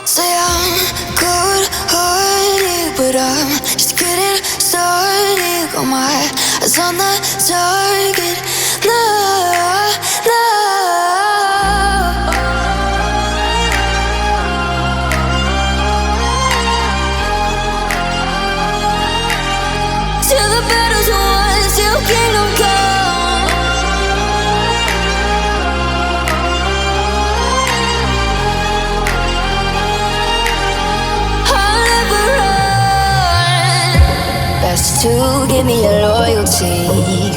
Say I'm good-hearted, but I'm just getting started. Got my eyes on the target. No, no. Till the battle's won, till kingdom come. I'll never run. Best to give me your loyalty,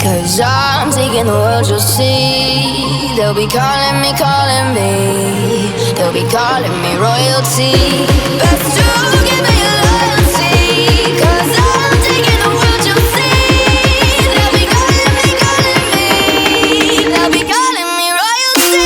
'cause I'm taking the world, you'll see. They'll be calling me, they'll be calling me royalty. Best to give me your loyalty, 'cause I'm taking the world, you'll see. They'll be calling me, they'll be calling me royalty.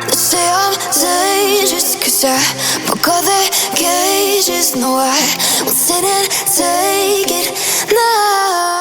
They say I'm dangerous, 'cause I broke all the cages. No, I won't sit and take it. No.